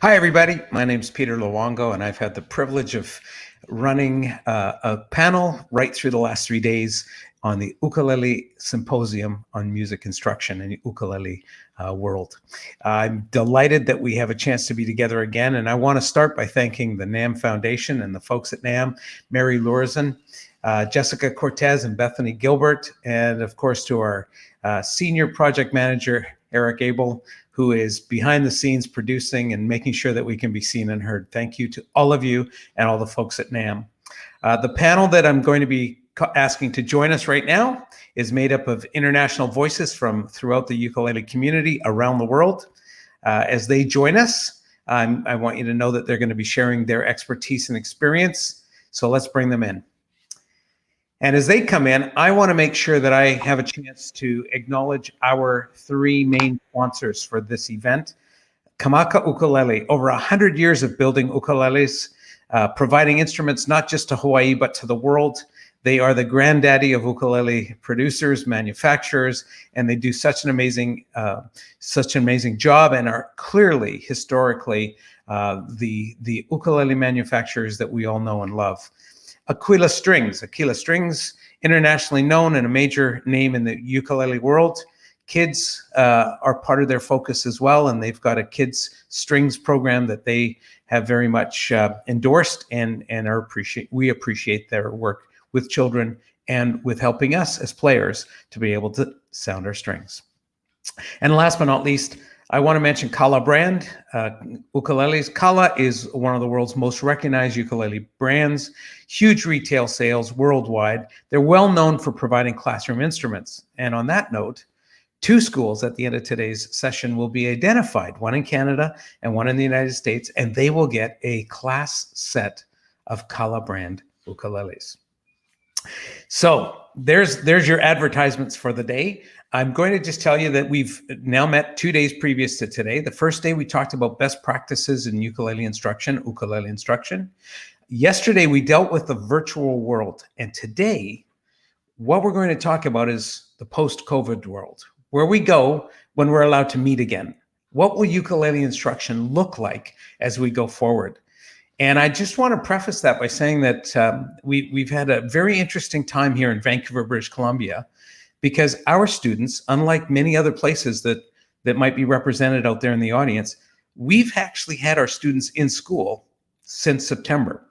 Hi, everybody. My name's Peter Luongo, and I've had the privilege of running a panel right through the last 3 days on the Ukulele Symposium on music instruction in the ukulele world. I'm delighted that we have a chance to be together again, and I want to start by thanking the NAMM Foundation and the folks at NAMM, Mary Lurzan, Jessica Cortez and Bethany Gilbert, and of course to our senior project manager, Eric Abel, who is behind the scenes producing and making sure that we can be seen and heard. Thank you to all of you and all the folks at NAMM. The panel that I'm going to be asking to join us right now is made up of international voices from throughout the ukulele community around the world. As they join us, I want you to know that they're going to be sharing their expertise and experience. So let's bring them in. And as they come in, I want to make sure that I have a chance to acknowledge our three main sponsors for this event. Kamaka Ukulele, over 100 years of building ukuleles, providing instruments not just to Hawaii, but to the world. They are the granddaddy of ukulele producers, manufacturers, and they do such an amazing job and are clearly, historically, the ukulele manufacturers that we all know and love. Aquila Strings, internationally known and a major name in the ukulele world. Kids are part of their focus as well, and they've got a kids strings program that they have very much endorsed and we appreciate their work with children and with helping us as players to be able to sound our strings. And last but not least, I want to mention Kala brand ukuleles. Kala is one of the world's most recognized ukulele brands, huge retail sales worldwide. They're well known for providing classroom instruments. And on that note, 2 schools at the end of today's session will be identified, one in Canada and one in the United States, and they will get a class set of Kala brand ukuleles. So there's your advertisements for the day. I'm going to just tell you that we've now met 2 days previous to today. The first day we talked about best practices in ukulele instruction. Yesterday we dealt with the virtual world. And today, what we're going to talk about is the post-COVID world, where we go when we're allowed to meet again. What will ukulele instruction look like as we go forward? And I just want to preface that by saying that we've had a very interesting time here in Vancouver, British Columbia, because our students, unlike many other places that might be represented out there in the audience, we've actually had our students in school since September.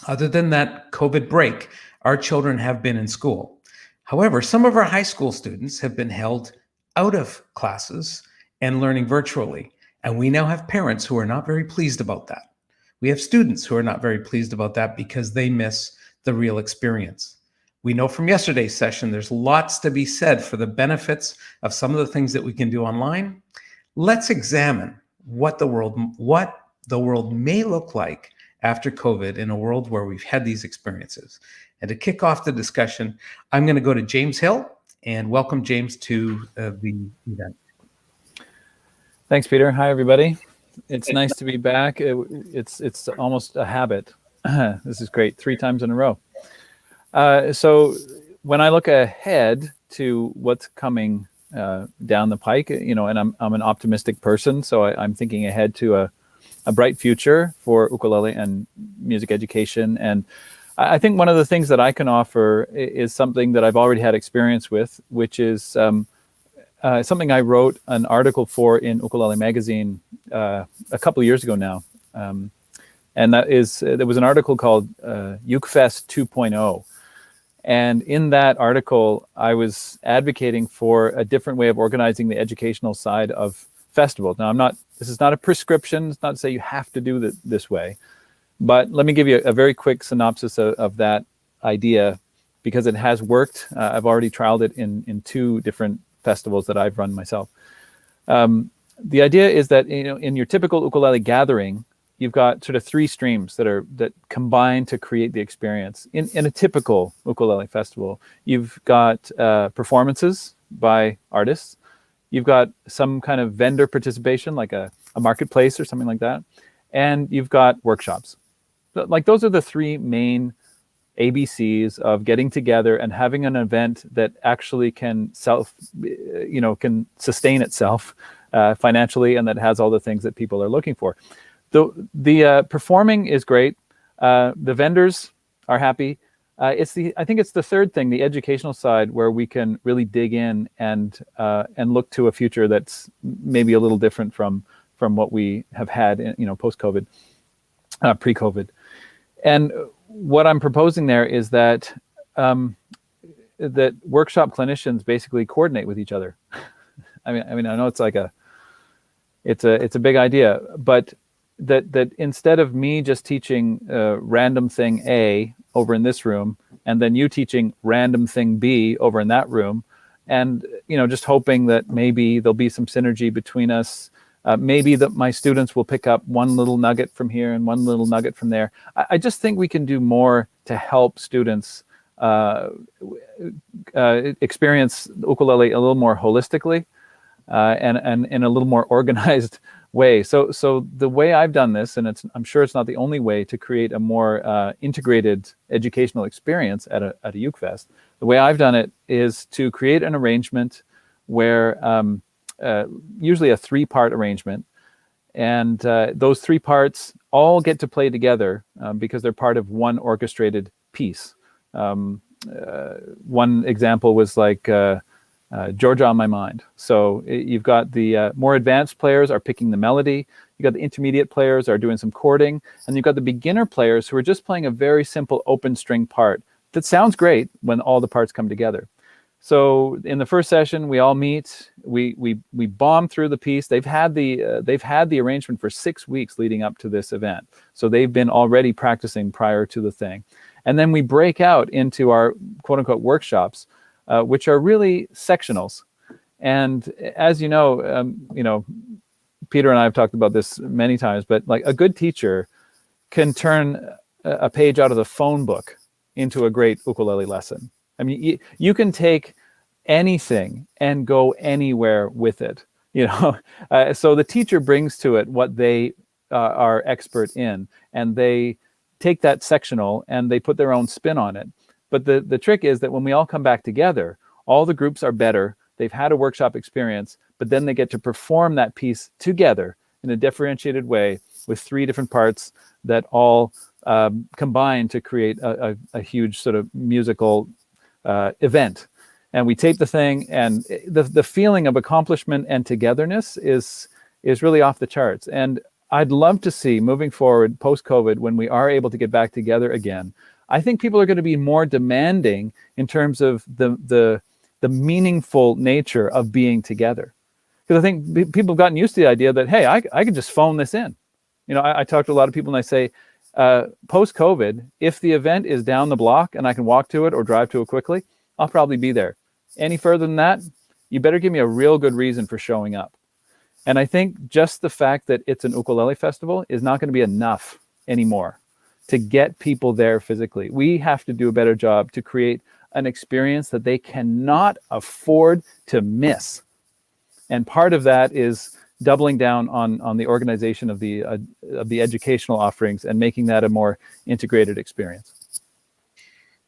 Other than that COVID break, our children have been in school. However, some of our high school students have been held out of classes and learning virtually. And we now have parents who are not very pleased about that. We have students who are not very pleased about that because they miss the real experience. We know from yesterday's session, there's lots to be said for the benefits of some of the things that we can do online. Let's examine what the world may look like after COVID in a world where we've had these experiences. And to kick off the discussion, I'm going to go to James Hill and welcome James to the event. Thanks, Peter. Hi, everybody. It's nice to be back. It's almost a habit. This is great. 3 times in a row. So when I look ahead to what's coming down the pike, and I'm an optimistic person, so I'm thinking ahead to a bright future for ukulele and music education. And I think one of the things that I can offer is something that I've already had experience with, which is something I wrote an article for in Ukulele Magazine a couple of years ago now. And there was an article called UkeFest 2.0. And in that article, I was advocating for a different way of organizing the educational side of festivals. Now, this is not a prescription. It's not to say you have to do it this way. But let me give you a very quick synopsis of that idea, because it has worked. I've already trialed it in 2 different festivals that I've run myself. The idea is that in your typical ukulele gathering, you've got sort of 3 streams that combine to create the experience. In a typical ukulele festival, you've got performances by artists. You've got some kind of vendor participation, like a marketplace or something like that. And you've got workshops. Like those are the 3 main ABCs of getting together and having an event that actually can sustain itself financially, and that has all the things that people are looking for. The performing is great. The vendors are happy. I think it's the third thing, the educational side, where we can really dig in and look to a future that's maybe a little different from what we have had, post-COVID, pre-COVID. And what I'm proposing there is that that workshop clinicians basically coordinate with each other. I mean, I know it's like it's a big idea, but that instead of me just teaching random thing A over in this room, and then you teaching random thing B over in that room, and just hoping that maybe there'll be some synergy between us. Maybe that my students will pick up one little nugget from here and one little nugget from there. I just think we can do more to help students experience ukulele a little more holistically and in a little more organized way. So the way I've done this, and I'm sure it's not the only way to create a more integrated educational experience at a Uke Fest. The way I've done it is to create an arrangement where usually a 3-part arrangement, and those 3 parts all get to play together because they're part of one orchestrated piece. One example was like Georgia on My Mind. So you've got the more advanced players are picking the melody, you got the intermediate players are doing some chording, and you've got the beginner players who are just playing a very simple open string part that sounds great when all the parts come together. So in the first session, we all meet, we bomb through the piece. They've had the arrangement for 6 weeks leading up to this event. So they've been already practicing prior to the thing. And then we break out into our quote unquote workshops, which are really sectionals. And as you know, Peter and I have talked about this many times, but like a good teacher can turn a page out of the phone book into a great ukulele lesson. I mean, you can take anything and go anywhere with it, so the teacher brings to it what they are expert in, and they take that sectional and they put their own spin on it. But the trick is that when we all come back together, all the groups are better. They've had a workshop experience, but then they get to perform that piece together in a differentiated way with 3 different parts that all combine to create a huge sort of musical event. And we tape the thing, and the feeling of accomplishment and togetherness is really off the charts. And I'd love to see, moving forward post-COVID, when we are able to get back together again, I think people are going to be more demanding in terms of the meaningful nature of being together. Because I think people have gotten used to the idea that, hey, I can just phone this in. I talk to a lot of people and I say, post-COVID, if the event is down the block and I can walk to it or drive to it quickly, I'll probably be there. Any further than that, you better give me a real good reason for showing up. And I think just the fact that it's an ukulele festival is not going to be enough anymore to get people there physically. We have to do a better job to create an experience that they cannot afford to miss. And part of that is doubling down on the organization of the educational offerings and making that a more integrated experience.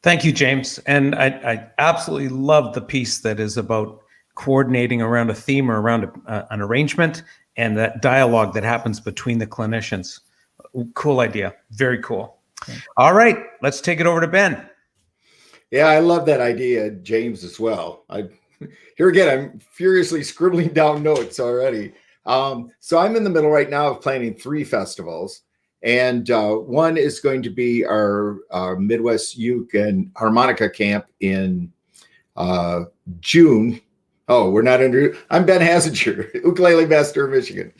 Thank you, James. And I absolutely love the piece that is about coordinating around a theme or around an arrangement, and that dialogue that happens between the clinicians. Cool idea. Very cool. Okay. All right, let's take it over to Ben. Yeah, I love that idea, James, as well. Here again, I'm furiously scribbling down notes already. So I'm in the middle right now of planning 3 festivals. And one is going to be our Midwest Uke and Harmonica Camp in June. Oh, we're not under. I'm Ben Hassinger, ukulele master of Michigan.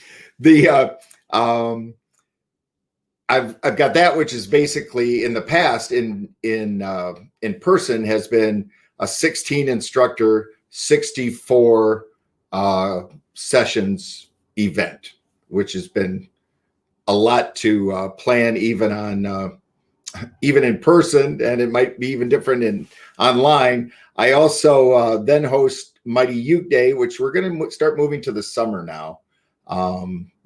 I've got that, which is basically in the past in person has been a 16 instructor, 64 sessions event, which has been a lot to plan even in person, and it might be even different in online. I also then host Mighty Uke Day, which we're going to start moving to the summer now.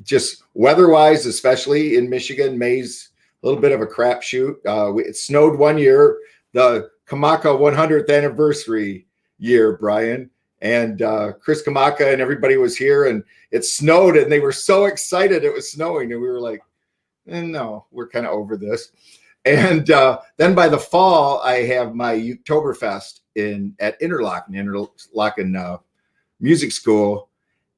Just weather-wise, especially in Michigan, May's a little bit of a crapshoot. It snowed one year, the Kamaka 100th anniversary year, Brian, and Chris Kamaka and everybody was here, and it snowed, and they were so excited it was snowing, and we were like, no, we're kind of over this. And then by the fall, I have my Oktoberfest at Interlochen Music School,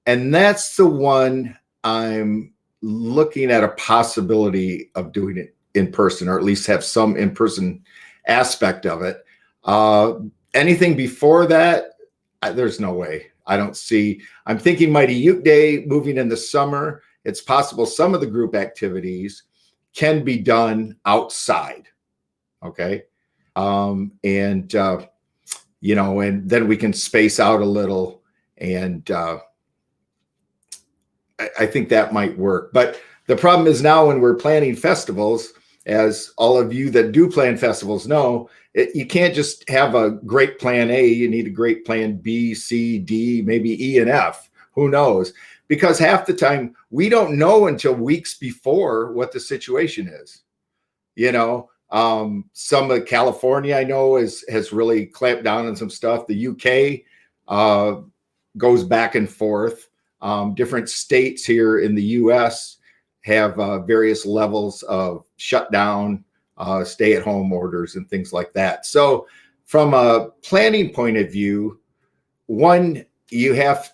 and that's the one I'm looking at a possibility of doing it in person, or at least have some in-person aspect of it. Anything before that, there's no way. I don't see. I'm thinking Mighty Uke Day moving in the summer. It's possible some of the group activities can be done outside. Okay. And then we can space out a little, and I think that might work. But the problem is now when we're planning festivals, as all of you that do plan festivals know, you can't just have a great plan A. You need a great plan B, C, D, maybe E and F. Who knows? Because half the time we don't know until weeks before what the situation is. Some of California I know has really clamped down on some stuff. The UK goes back and forth. Different states here in the US have various levels of shutdown, stay-at-home orders, and things like that. So from a planning point of view, one, you have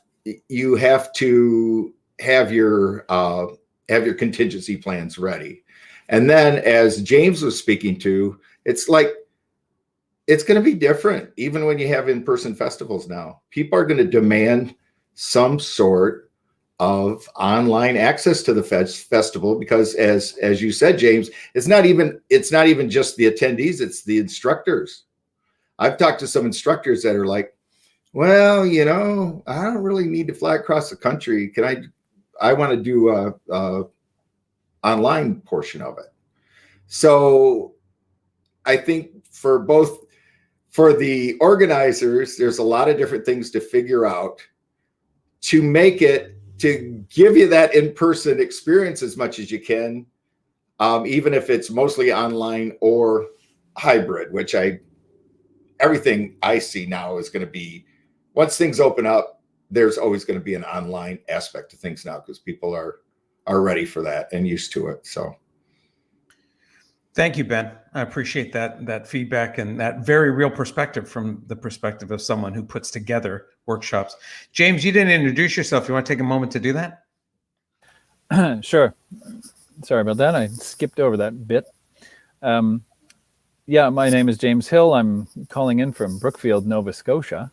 to have your contingency plans ready. And then, as James was speaking to, it's like, it's going to be different even when you have in-person festivals now. People are going to demand some sort of online access to the festival, because as you said, James, it's not even just the attendees, it's the instructors. I've talked to some instructors that are like, well, I don't really need to fly across the country. I want to do a online portion of it. So I think for the organizers, there's a lot of different things to figure out to give you that in-person experience as much as you can, even if it's mostly online or hybrid, which everything I see now is going to be, once things open up, there's always going to be an online aspect to things now, because people are ready for that and used to it. So thank you, Ben. I appreciate that feedback and that very real perspective from the perspective of someone who puts together workshops. James, you didn't introduce yourself. You want to take a moment to do that? Sure. Sorry about that. I skipped over that bit. Yeah, my name is James Hill. I'm calling in from Brookfield, Nova Scotia.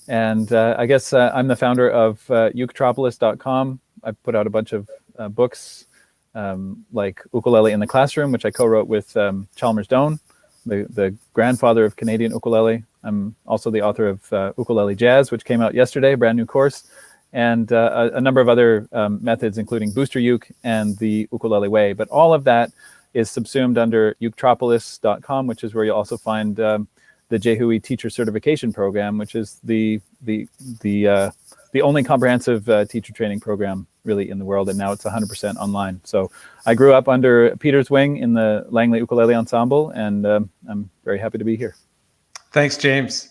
And I guess I'm the founder of uketropolis.com. I've put out a bunch of books, like Ukulele in the Classroom, which I co-wrote with Chalmers Doan, the grandfather of Canadian ukulele. I'm also the author of Ukulele Jazz, which came out yesterday, a brand new course, and a number of other methods, including Booster Uke and the Ukulele Way. But all of that is subsumed under uketropolis.com, which is where you'll also find the JHUI Teacher Certification Program, which is the only comprehensive teacher training program really in the world, and now it's 100% online. So I grew up under Peter's wing in the Langley Ukulele Ensemble, and I'm very happy to be here. Thanks, James.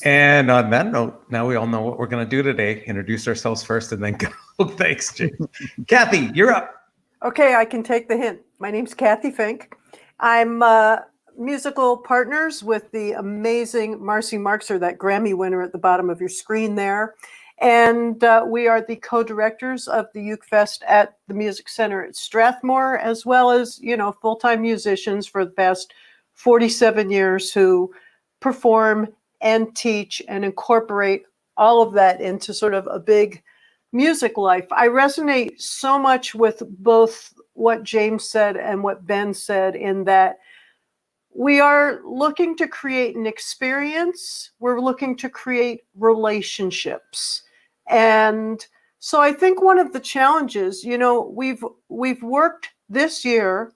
And on that note, now we all know what we're going to do today. Introduce ourselves first and then go. Thanks, James. Kathy, you're up. Okay, I can take the hint. My name's Kathy Fink. I'm musical partners with the amazing Marcy Marxer, that Grammy winner at the bottom of your screen there. And we are the co-directors of the Uke Fest at the Music Center at Strathmore, as well as, full-time musicians for the past 47 years who perform and teach and incorporate all of that into sort of a big music life. I resonate so much with both what James said and what Ben said, in that we are looking to create an experience. We're looking to create relationships. And so I think one of the challenges, we've worked this year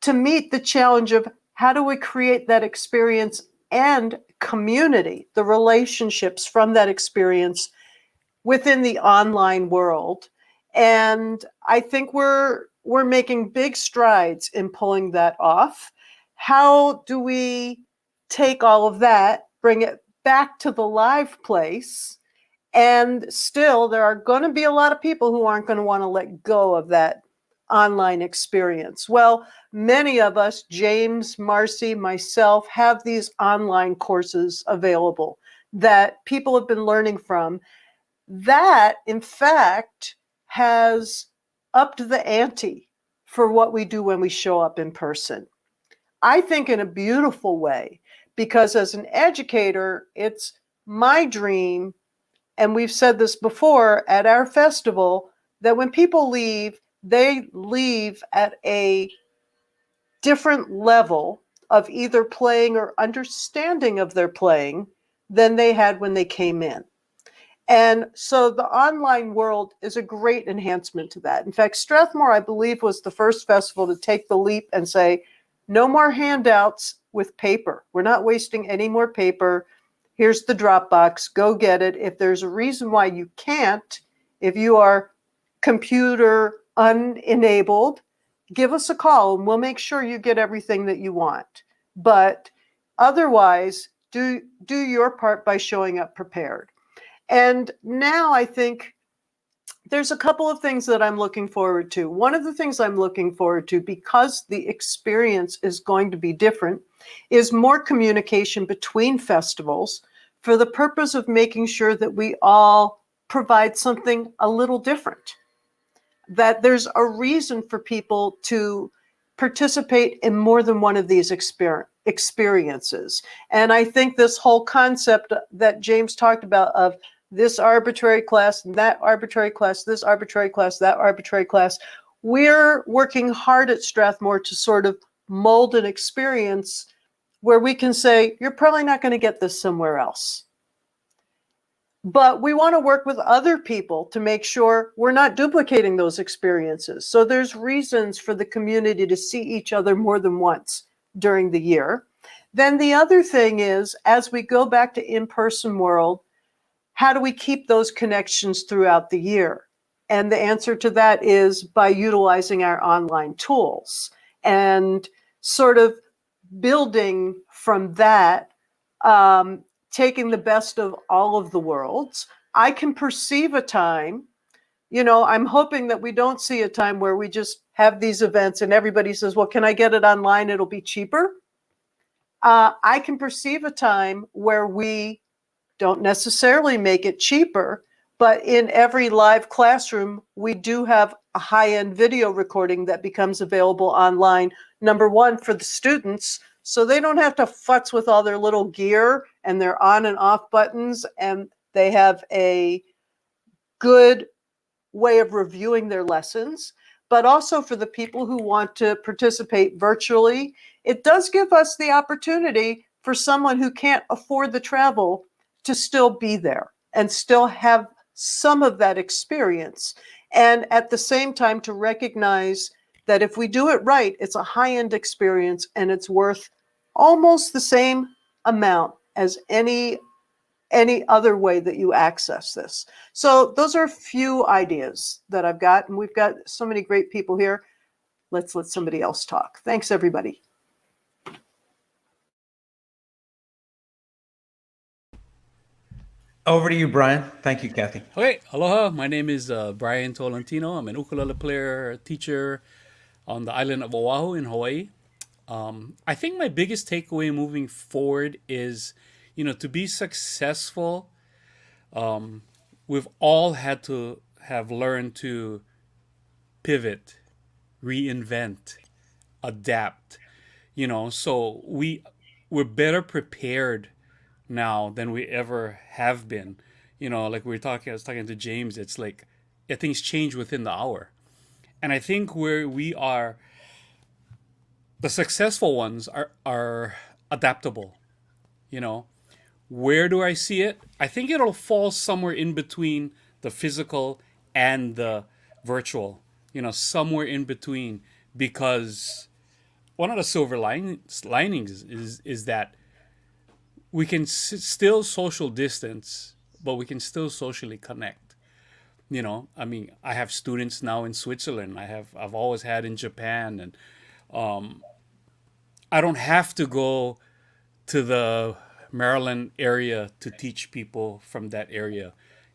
to meet the challenge of how do we create that experience and community, the relationships from that experience within the online world. And I think we're making big strides in pulling that off. How do we take all of that, bring it back to the live place, And still, there are going to be a lot of people who aren't going to want to let go of that online experience. Well, many of us, James, Marcy, myself, have these online courses available that people have been learning from. That, in fact, has upped the ante for what we do when we show up in person. I think in a beautiful way, because as an educator, it's my dream, and we've said this before at our festival, that when people leave, they leave at a different level of either playing or understanding of their playing than they had when they came in. And so the online world is a great enhancement to that. In fact, Strathmore, I believe, was the first festival to take the leap and say, no more handouts with paper. We're not wasting any more paper. Here's the Dropbox. Go get it. If there's a reason why you can't, if you are computer unenabled, give us a call and we'll make sure you get everything that you want. But otherwise, do your part by showing up prepared. And now I think there's a couple of things that I'm looking forward to. One of the things I'm looking forward to, because the experience is going to be different, is more communication between festivals for the purpose of making sure that we all provide something a little different. That there's a reason for people to participate in more than one of these experiences. And I think this whole concept that James talked about of this arbitrary class, that arbitrary class, this arbitrary class, that arbitrary class, we're working hard at Strathmore to sort of mold an experience where we can say, you're probably not going to get this somewhere else. But we want to work with other people to make sure we're not duplicating those experiences. So there's reasons for the community to see each other more than once during the year. Then the other thing is, as we go back to in-person world, how do we keep those connections throughout the year? And the answer to that is by utilizing our online tools and sort of building from that, taking the best of all of the worlds. I can perceive a time, I'm hoping that we don't see a time where we just have these events and everybody says, well, can I get it online? It'll be cheaper. I can perceive a time where we don't necessarily make it cheaper, but in every live classroom, we do have a high-end video recording that becomes available online, number one, for the students, so they don't have to futz with all their little gear and their on and off buttons, and they have a good way of reviewing their lessons. But also for the people who want to participate virtually, it does give us the opportunity for someone who can't afford the travel to still be there and still have some of that experience. And at the same time, to recognize that if we do it right, it's a high-end experience and it's worth almost the same amount as any other way that you access this. So those are a few ideas that I've got, and we've got so many great people here. Let's let somebody else talk. Thanks, everybody. Over to you, Brian. Thank you, Kathy. Okay, aloha. My name is Brian Tolentino. I'm an ukulele player, teacher on the island of Oahu in Hawaii. I think my biggest takeaway moving forward is, to be successful, we've all had to have learned to pivot, reinvent, adapt. So we're better prepared now than we ever have been. Like I was talking to James, it's like things change within the hour. And I think where we are, the successful ones are adaptable. Where do I see it? I think it'll fall somewhere in between the physical and the virtual, somewhere in between, because one of the silver linings is that we can still social distance, but we can still socially connect. I have students now in Switzerland. I've always had in Japan, and I don't have to go to the Maryland area to teach people from that area.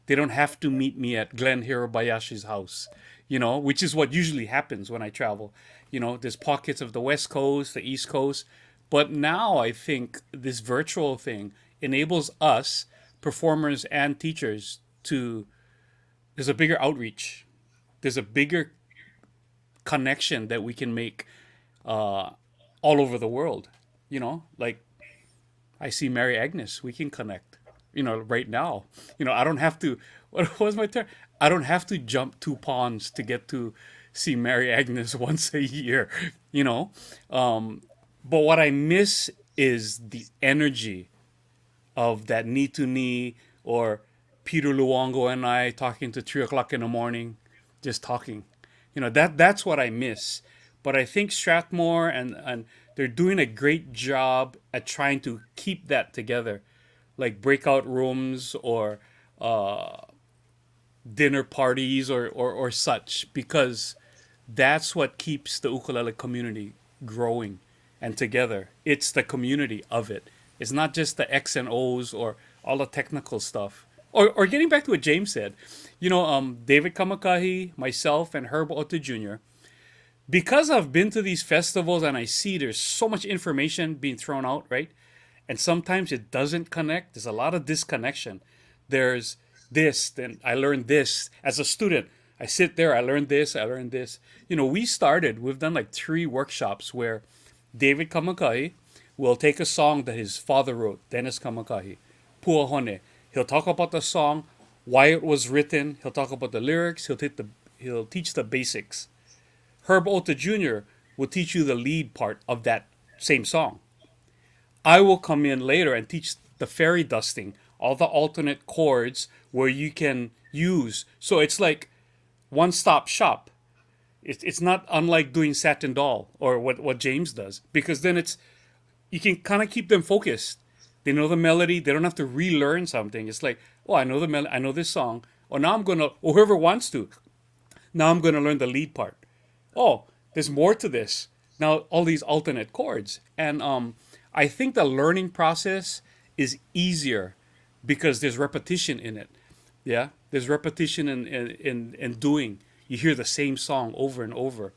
They don't have to meet me at Glenn Hirabayashi's house, which is what usually happens when I travel. There's pockets of the West Coast, the East Coast. But now I think this virtual thing enables us, performers and teachers, there's a bigger outreach. There's a bigger connection that we can make all over the world. Like I see Mary Agnes, we can connect, right now. I don't have to, what was my term? I don't have to jump 2 ponds to get to see Mary Agnes once a year, But what I miss is the energy of that knee to knee, or Peter Luongo and I talking to 3 o'clock in the morning, just talking. That's what I miss. But I think Strathmore and they're doing a great job at trying to keep that together, like breakout rooms or dinner parties or such, because that's what keeps the ukulele community growing and together. It's the community of it. It's not just the X and O's or all the technical stuff. Or getting back to what James said, David Kamakahi, myself, and Herb Otto Jr., because I've been to these festivals and I see there's so much information being thrown out, right? And sometimes it doesn't connect. There's a lot of disconnection. There's this, then I learned this. As a student, I sit there, I learned this, I learned this. We've done like 3 workshops where David Kamakahi will take a song that his father wrote, Dennis Kamakahi, Puahone. He'll talk about the song, why it was written. He'll talk about the lyrics. He'll teach the basics. Herb Otto Jr. will teach you the lead part of that same song. I will come in later and teach the fairy dusting, all the alternate chords where you can use. So it's like one-stop shop. It's not unlike doing Satin Doll or what James does, because then you can kind of keep them focused. They know the melody. They don't have to relearn something. It's like, I know the melody. I know this song. Or now I'm going to, or whoever wants to, now I'm going to learn the lead part. Oh, there's more to this. Now all these alternate chords. And I think the learning process is easier because there's repetition in it. Yeah, there's repetition in doing. You hear the same song over and over.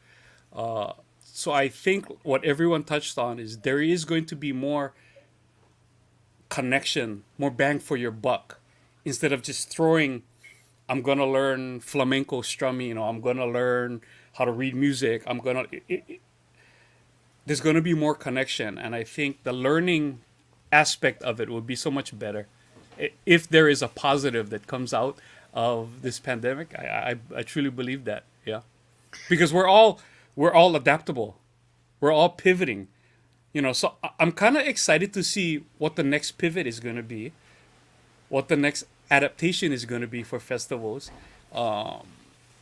So I think what everyone touched on is there is going to be more connection, more bang for your buck, instead of just throwing, I'm going to learn flamenco strumming, I'm going to learn how to read music. There's going to be more connection. And I think the learning aspect of it would be so much better if there is a positive that comes out of this pandemic. I truly believe that. Yeah. Because we're all adaptable. We're all pivoting, so I'm kind of excited to see what the next pivot is going to be, what the next adaptation is going to be for festivals.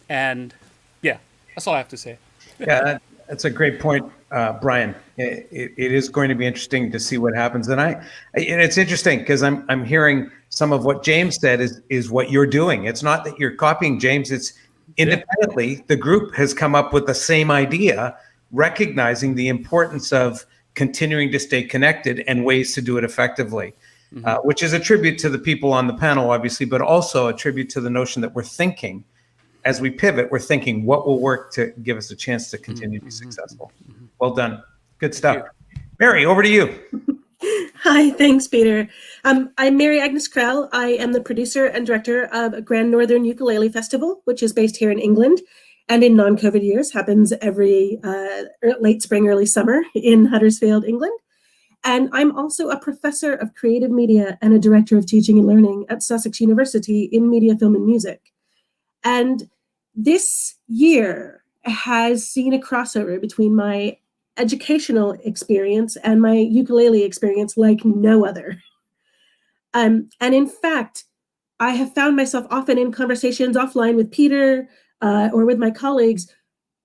And yeah, that's all I have to say. Yeah, that's a great point, Brian. It is going to be interesting to see what happens. And it's interesting because I'm hearing some of what James said is what you're doing. It's not that you're copying James. It's independently, the group has come up with the same idea, recognizing the importance of continuing to stay connected and ways to do it effectively, which is a tribute to the people on the panel, obviously, but also a tribute to the notion that we're thinking, as we pivot, we're thinking what will work to give us a chance to continue to be successful. Well done. Good stuff. Mary, over to you. Hi, thanks, Peter. I'm Mary Agnes Krell. I am the producer and director of Grand Northern Ukulele Festival, which is based here in England and in non-COVID years happens every late spring, early summer in Huddersfield, England. And I'm also a professor of creative media and a director of teaching and learning at Sussex University in media, film, and music. And this year has seen a crossover between my educational experience and my ukulele experience like no other. And in fact, I have found myself often in conversations offline with Peter or with my colleagues,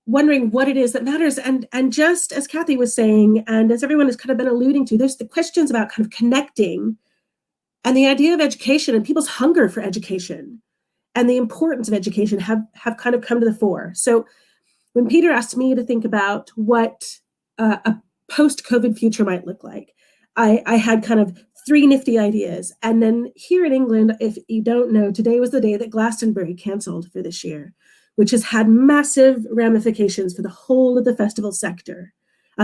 wondering what it is that matters. And just as Kathy was saying, and as everyone has kind of been alluding to, there's the questions about kind of connecting and the idea of education and people's hunger for education and the importance of education have kind of come to the fore. So when Peter asked me to think about what a post-COVID future might look like, I had kind of 3 nifty ideas. And then here in England, if you don't know, today was the day that Glastonbury canceled for this year, which has had massive ramifications for the whole of the festival sector,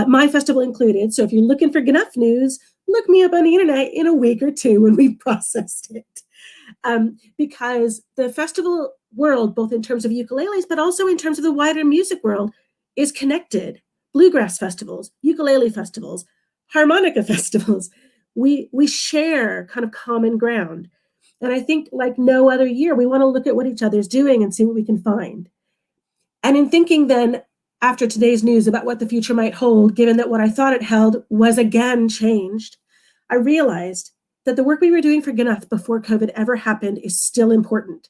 my festival included. So if you're looking for enough news, look me up on the internet in a week or two when we've processed it. Because the festival world, both in terms of ukuleles, but also in terms of the wider music world, is connected. Bluegrass festivals, ukulele festivals, harmonica festivals, we share kind of common ground. And I think like no other year, we want to look at what each other's doing and see what we can find. And in thinking then, after today's news about what the future might hold, given that what I thought it held was again changed, I realized that the work we were doing for Ganath before COVID ever happened is still important.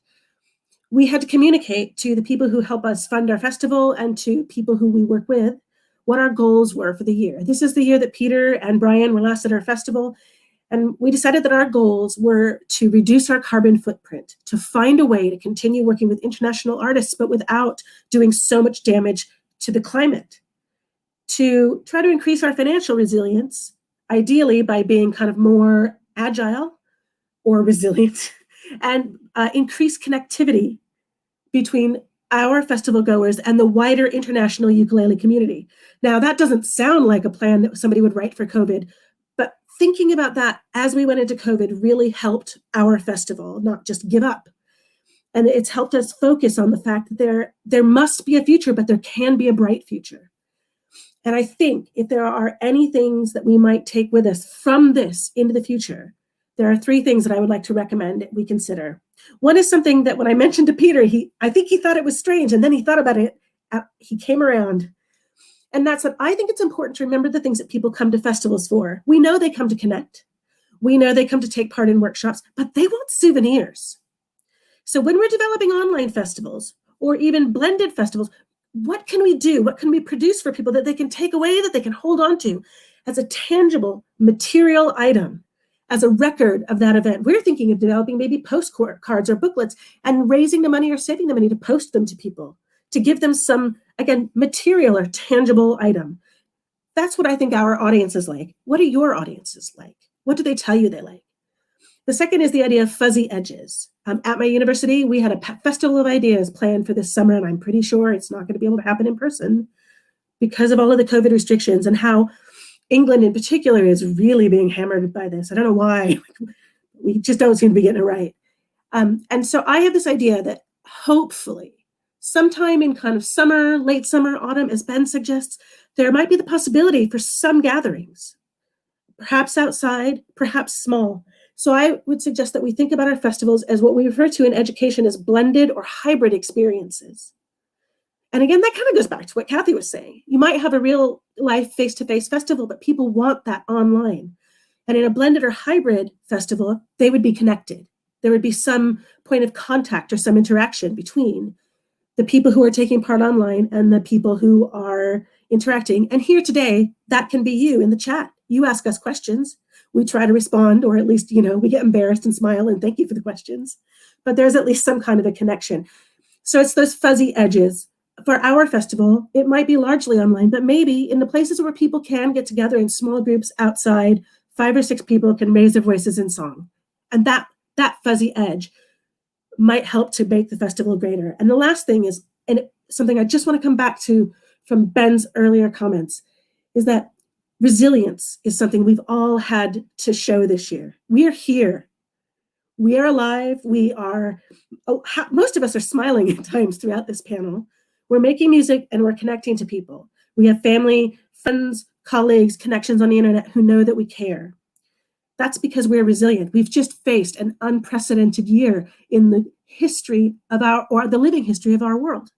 We had to communicate to the people who help us fund our festival and to people who we work with what our goals were for the year. This is the year that Peter and Brian were last at our festival, and we decided that our goals were to reduce our carbon footprint, to find a way to continue working with international artists, but without doing so much damage to the climate, to try to increase our financial resilience, ideally by being kind of more agile or resilient, and increase connectivity between our festival goers and the wider international ukulele community. Now, that doesn't sound like a plan that somebody would write for COVID, but thinking about that as we went into COVID really helped our festival not just give up. And it's helped us focus on the fact that there must be a future, but there can be a bright future. And I think if there are any things that we might take with us from this into the future, there are 3 things that I would like to recommend we consider. One is something that when I mentioned to Peter, I think he thought it was strange, and then he thought about it, he came around. And that's that I think it's important to remember the things that people come to festivals for. We know they come to connect. We know they come to take part in workshops, but they want souvenirs. So when we're developing online festivals or even blended festivals, what can we do? What can we produce for people that they can take away, that they can hold on to as a tangible material item, as a record of that event? We're thinking of developing maybe postcards or booklets and raising the money or saving the money to post them to people, to give them some, again, material or tangible item. That's what I think our audience is like. What are your audiences like? What do they tell you they like? The second is the idea of fuzzy edges. At my university, we had a festival of ideas planned for this summer, and I'm pretty sure it's not going to be able to happen in person because of all of the COVID restrictions and how England in particular is really being hammered by this. I don't know why. We just don't seem to be getting it right. And so I have this idea that hopefully sometime in kind of summer, late summer, autumn, as Ben suggests, there might be the possibility for some gatherings, perhaps outside, perhaps small. So I would suggest that we think about our festivals as what we refer to in education as blended or hybrid experiences. And again, that kind of goes back to what Kathy was saying. You might have a real life face-to-face festival, but people want that online. And in a blended or hybrid festival, they would be connected. There would be some point of contact or some interaction between the people who are taking part online and the people who are interacting. And here today, that can be you in the chat. You ask us questions. We try to respond, or at least, we get embarrassed and smile and thank you for the questions. But there's at least some kind of a connection. So it's those fuzzy edges. For our festival, it might be largely online, but maybe in the places where people can get together in small groups outside, 5 or 6 people can raise their voices in song. And that fuzzy edge might help to make the festival greater. And the last thing is, and something I just want to come back to from Ben's earlier comments, is that resilience is something we've all had to show this year. We are here. We are alive. Most of us are smiling at times throughout this panel. We're making music and we're connecting to people. We have family, friends, colleagues, connections on the internet who know that we care. That's because we're resilient. We've just faced an unprecedented year in the history of the living history of our world.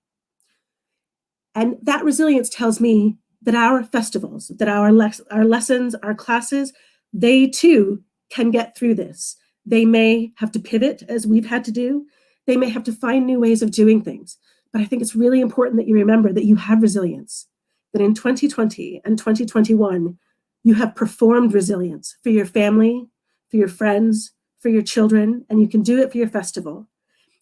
And that resilience tells me that our festivals, that our lessons, our classes, they too can get through this. They may have to pivot as we've had to do. They may have to find new ways of doing things. But I think it's really important that you remember that you have resilience, that in 2020 and 2021, you have performed resilience for your family, for your friends, for your children, and you can do it for your festival.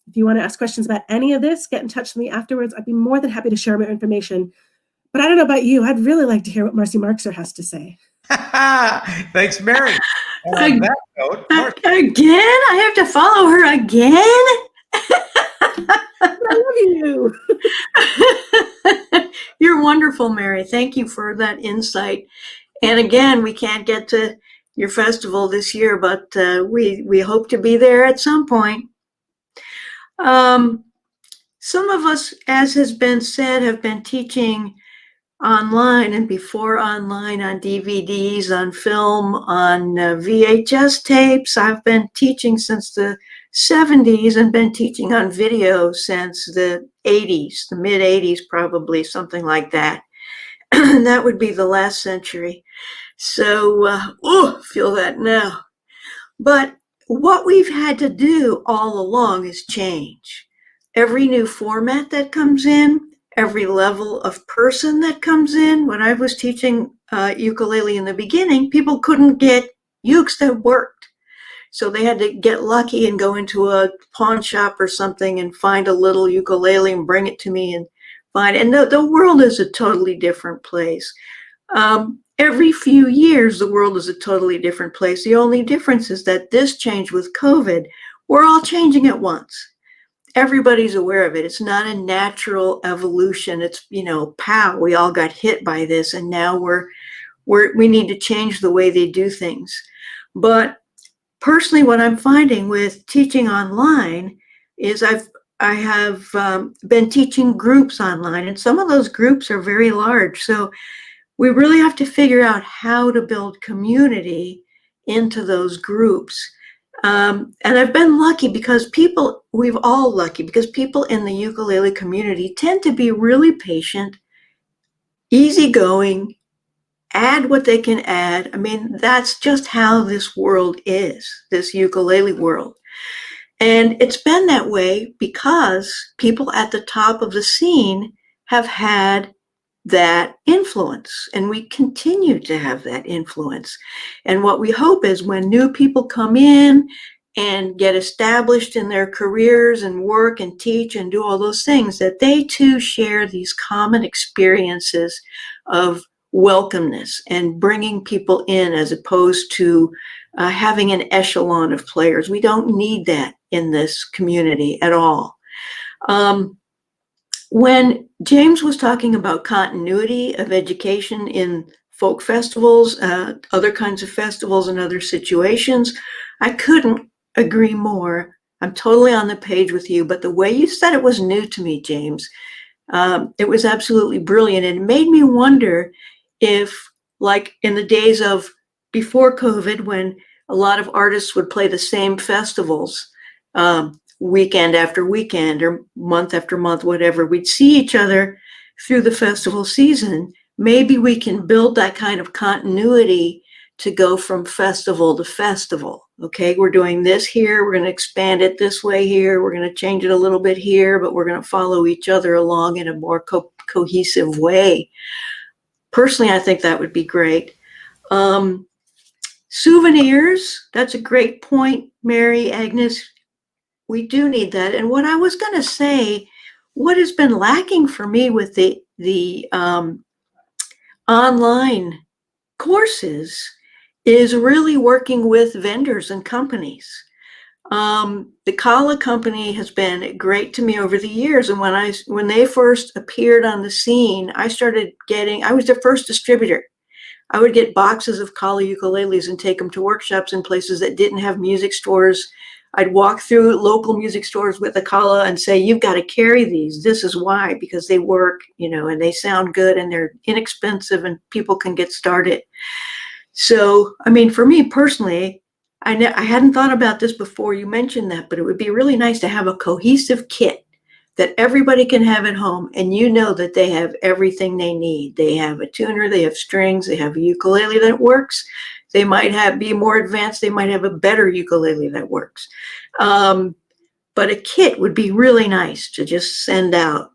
If you want to ask questions about any of this, get in touch with me afterwards. I'd be more than happy to share more information. But I don't know about you. I'd really like to hear what Marcy Marxer has to say. Thanks, Mary. And on that note, Again? I have to follow her again? I love you. You're wonderful, Mary. Thank you for that insight. And again, we can't get to your festival this year, but we hope to be there at some point. Some of us, as has been said, have been teaching online and before online on DVDs, on film, on VHS tapes. I've been teaching since the 70s and been teaching on video since the 80s, the mid 80s, probably, something like that. That would be the last century. So, feel that now. But what we've had to do all along is change. Every new format that comes in, every level of person that comes in. When I was teaching ukulele in the beginning, people couldn't get ukes that worked. So they had to get lucky and go into a pawn shop or something and find a little ukulele and bring it to me and find it. And the world is a totally different place. Every few years, the world is a totally different place. The only difference is that this change with COVID, we're all changing at once. Everybody's aware of it. It's not a natural evolution. It's, pow, we all got hit by this, and now we need to change the way they do things. But personally, what I'm finding with teaching online is I have been teaching groups online, and some of those groups are very large. So we really have to figure out how to build community into those groups. And I've been lucky because we've all lucky because people in the ukulele community tend to be really patient, easygoing, add what they can add. I mean, that's just how this world is, this ukulele world. And it's been that way because people at the top of the scene have had that influence, and we continue to have that influence. And what we hope is when new people come in and get established in their careers and work and teach and do all those things, that they too share these common experiences of welcomeness and bringing people in as opposed to having an echelon of players. We don't need that in this community at all. When James was talking about continuity of education in folk festivals, other kinds of festivals and other situations, I couldn't agree more. I'm totally on the page with you, but the way you said it was new to me, James. It was absolutely brilliant. And it made me wonder if, like in the days of before COVID, when a lot of artists would play the same festivals, weekend after weekend or month after month, whatever, we'd see each other through the festival season. Maybe we can build that kind of continuity to go from festival to festival. Okay, we're doing this here, we're going to expand it this way here, we're going to change it a little bit here, but we're going to follow each other along in a more cohesive way. Personally, I think that would be great. Souvenirs, that's a great point, Mary, Agnes. We do need that. And what I was going to say, what has been lacking for me with the online courses is really working with vendors and companies. The Kala company has been great to me over the years. And when they first appeared on the scene, I was their first distributor. I would get boxes of Kala ukuleles and take them to workshops in places that didn't have music stores. I'd walk through local music stores with a Kala and say, you've got to carry these. This is why, because they work, and they sound good and they're inexpensive and people can get started. So, I mean, for me personally, I hadn't thought about this before you mentioned that, but it would be really nice to have a cohesive kit that everybody can have at home, and that they have everything they need. They have a tuner, they have strings, they have a ukulele that works. They might be more advanced, they might have a better ukulele that works. But a kit would be really nice to just send out.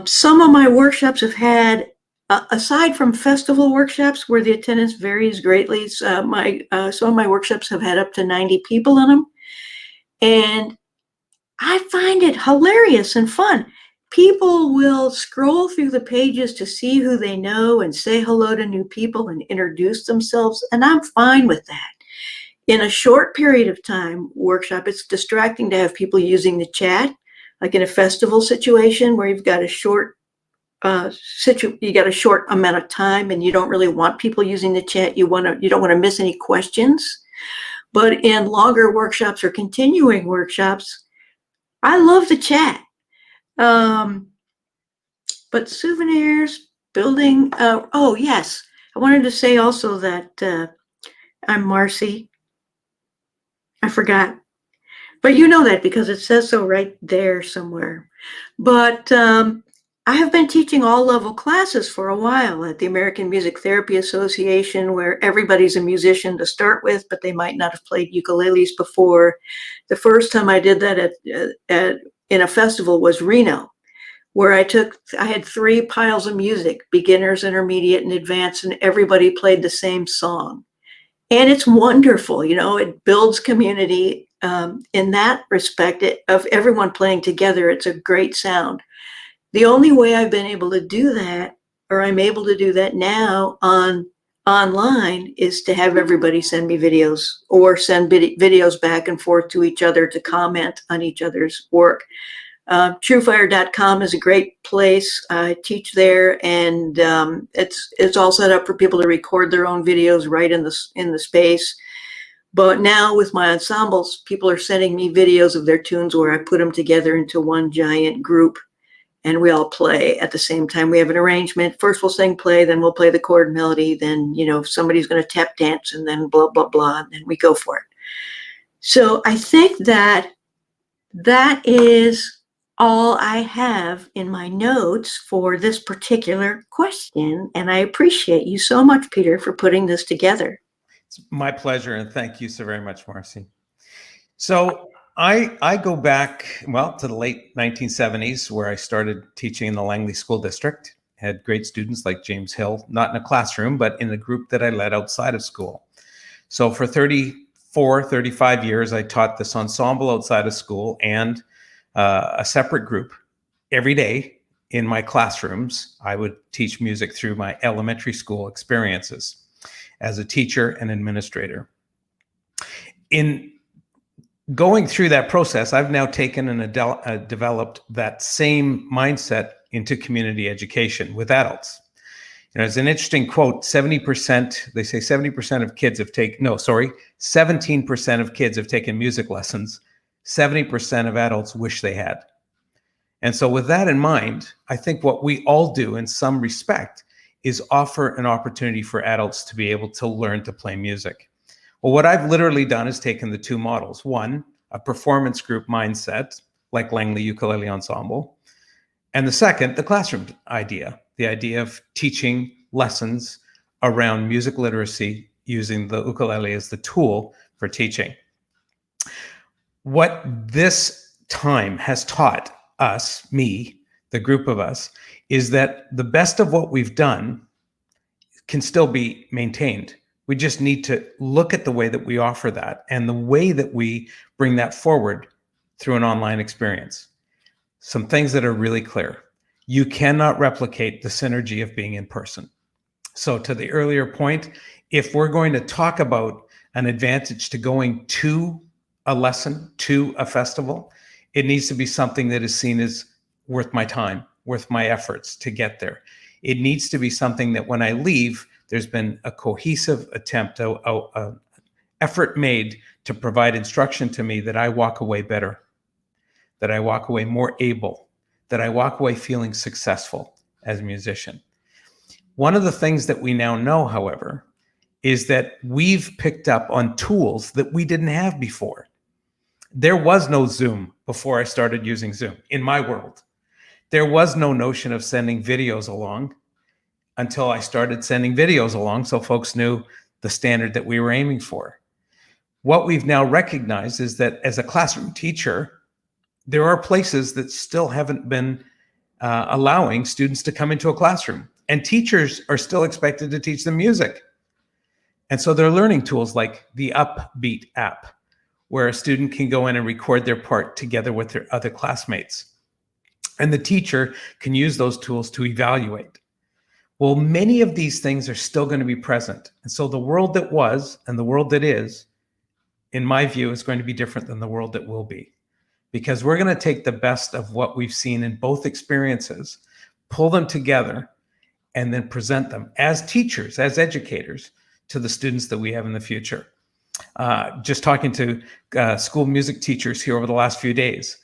Some of my workshops have had, aside from festival workshops where the attendance varies greatly, some of my workshops have had up to 90 people in them. And I find it hilarious and fun. people will scroll through the pages to see who they know and say hello to new people and introduce themselves. And I'm fine with that. In a short period of time workshop, it's distracting to have people using the chat, like in a festival situation where you've got a short amount of time and you don't really want people using the chat. You don't want to miss any questions. But in longer workshops or continuing workshops, I love the chat. But souvenirs, building, oh yes, I wanted to say also that I'm Marcy. I forgot. But you know that because it says so right there somewhere. But I have been teaching all level classes for a while at the American Music Therapy Association, where everybody's a musician to start with, but they might not have played ukuleles before. The first time I did that in a festival was Reno, where I had 3 piles of music, beginners, intermediate, and advanced, and everybody played the same song. And it's wonderful, it builds community in that respect of everyone playing together. It's a great sound. The only way I've been able to do that, or I'm able to do that now online, is to have everybody send me videos or send videos back and forth to each other to comment on each other's work. Truefire.com is a great place. I teach there, and it's all set up for people to record their own videos right in the space. But now with my ensembles, people are sending me videos of their tunes where I put them together into one giant group, and we all play at the same time. We have an arrangement. First we'll sing play, then we'll play the chord melody, then somebody's going to tap dance, and then blah blah blah, and then we go for it. So I think that is all I have in my notes for this particular question. And I appreciate you so much, Peter, for putting this together. It's my pleasure. And thank you so very much, Marcy. So I go back, to the late 1970s, where I started teaching in the Langley School District. Had great students like James Hill, not in a classroom, but in a group that I led outside of school. So for 35 years, I taught this ensemble outside of school and a separate group every day in my classrooms. I would teach music through my elementary school experiences as a teacher and administrator. In going through that process, I've now taken and developed that same mindset into community education with adults. It's an interesting quote. 70%, they say 70% of kids have 17% of kids have taken music lessons. 70% of adults wish they had. And so with that in mind, I think what we all do in some respect is offer an opportunity for adults to be able to learn to play music. Well, what I've literally done is taken the 2 models. One, a performance group mindset, like Langley Ukulele Ensemble. And the second, the classroom idea, the idea of teaching lessons around music literacy using the ukulele as the tool for teaching. What this time has taught us, me, the group of us, is that the best of what we've done can still be maintained. We just need to look at the way that we offer that and the way that we bring that forward through an online experience. Some things that are really clear. You cannot replicate the synergy of being in person. So to the earlier point, if we're going to talk about an advantage to going to a lesson, to a festival, it needs to be something that is seen as worth my time, worth my efforts to get there. It needs to be something that when I leave, there's been a cohesive attempt, effort made to provide instruction to me that I walk away better, that I walk away more able, that I walk away feeling successful as a musician. One of the things that we now know, however, is that we've picked up on tools that we didn't have before. There was no Zoom before I started using Zoom in my world. There was no notion of sending videos along until I started sending videos along so folks knew the standard that we were aiming for. What we've now recognized is that as a classroom teacher, there are places that still haven't been allowing students to come into a classroom, and teachers are still expected to teach them music. And so they're learning tools like the Upbeat app, where a student can go in and record their part together with their other classmates. And the teacher can use those tools to evaluate. Well, many of these things are still going to be present. And so the world that was and the world that is, in my view, is going to be different than the world that will be. Because we're going to take the best of what we've seen in both experiences, pull them together, and then present them as teachers, as educators, to the students that we have in the future. Just talking to school music teachers here over the last few days,